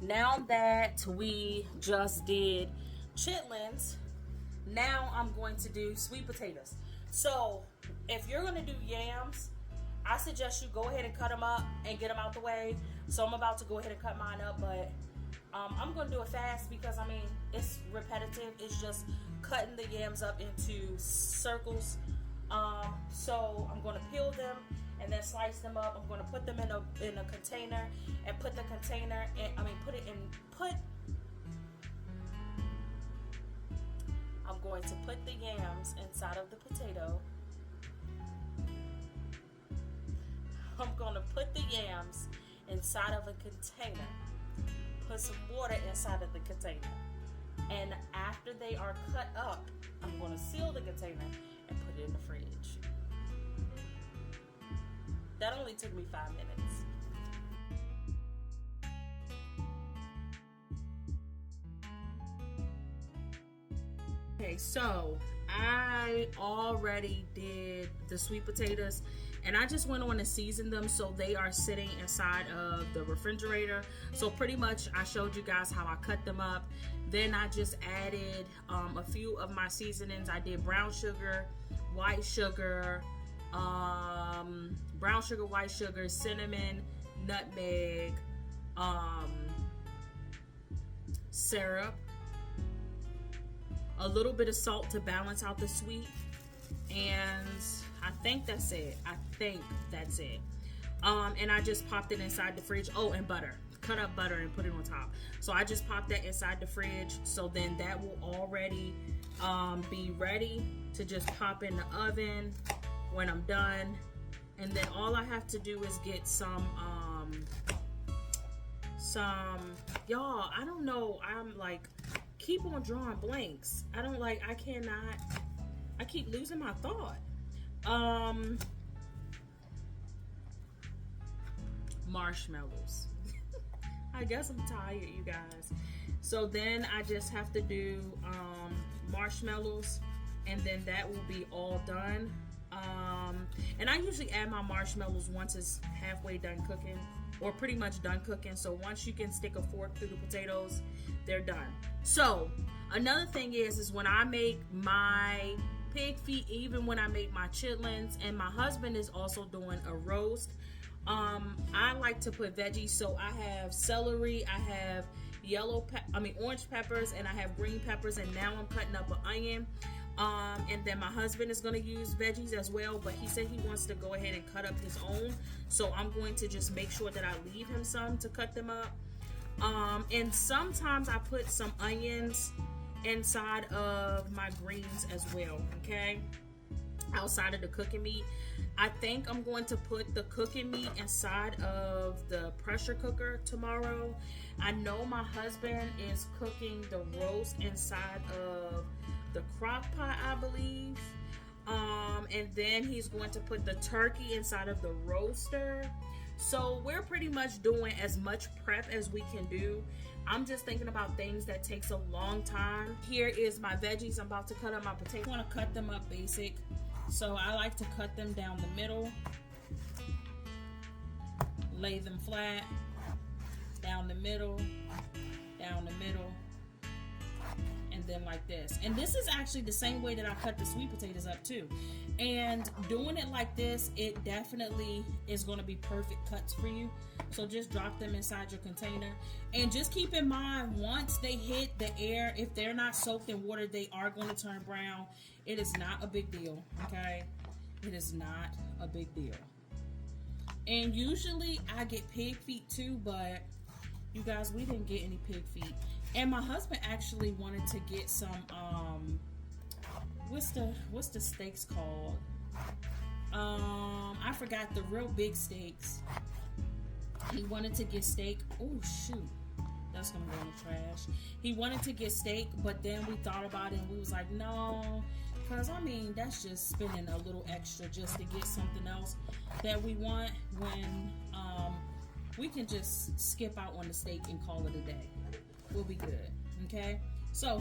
now that we just did chitlins, now I'm going to do sweet potatoes. So if you're going to do yams, I suggest you go ahead and cut them up and get them out the way. So I'm about to go ahead and cut mine up, but I'm going to do it fast because, I mean, it's repetitive. It's just cutting the yams up into circles. So I'm going to peel them and then slice them up. I'm going to put them in a container and put the container in, I'm going to put the yams inside of the potato. I'm going to put the yams inside of a container. Put some water inside of the container. And after they are cut up, I'm going to seal the container and put it in the fridge. That only took me 5 minutes. Okay, so I already did the sweet potatoes and I just went on to season them so they are sitting inside of the refrigerator. So pretty much I showed you guys how I cut them up. Then I just added a few of my seasonings. I did brown sugar, white sugar, white sugar, cinnamon, nutmeg, syrup, a little bit of salt to balance out the sweet, and I think that's it. And I just popped it inside the fridge. Oh, and butter. Cut up butter and put it on top. So I just popped that inside the fridge. So then that will already be ready to just pop in the oven when I'm done. And then all I have to do is get some y'all, I don't know, I'm like keep on drawing blanks. I keep losing my thought. Marshmallows. I guess I'm tired, you guys. So then I just have to do marshmallows, and then that will be all done. And I usually add my marshmallows once it's halfway done cooking, or pretty much done cooking. So once you can stick a fork through the potatoes, they're done. So another thing is when I make my pig feet, even when I make my chitlins, and my husband is also doing a roast, I like to put veggies. So I have celery, I have orange peppers, and I have green peppers, and now I'm cutting up an onion. And then my husband is going to use veggies as well, but he said he wants to go ahead and cut up his own. So I'm going to just make sure that I leave him some to cut them up. And sometimes I put some onions inside of my greens as well, okay? Outside of the cooking meat. I think I'm going to put the cooking meat inside of the pressure cooker tomorrow. I know my husband is cooking the roast inside of the crock pot, I believe. And then he's going to put the turkey inside of the roaster. So we're pretty much doing as much prep as we can do. I'm just thinking about things that takes a long time. Here is my veggies. I'm about to cut up my potatoes. I want to cut them up basic. So I like to cut them down the middle, lay them flat, down the middle, and then like this. And this is actually the same way that I cut the sweet potatoes up too. And doing it like this, it definitely is going to be perfect cuts for you. So just drop them inside your container. And just keep in mind, once they hit the air, if they're not soaked in water, they are going to turn brown. It is not a big deal, okay? It is not a big deal. And usually I get pig feet too, but you guys, we didn't get any pig feet. And my husband actually wanted to get some, what's the steaks called? I forgot, the real big steaks. He wanted to get steak. Oh shoot, that's gonna go in the trash. He wanted to get steak, but then we thought about it and we was like, no, because I mean that's just spending a little extra just to get something else that we want, when we can just skip out on the steak and call it a day. We'll be good. Okay, so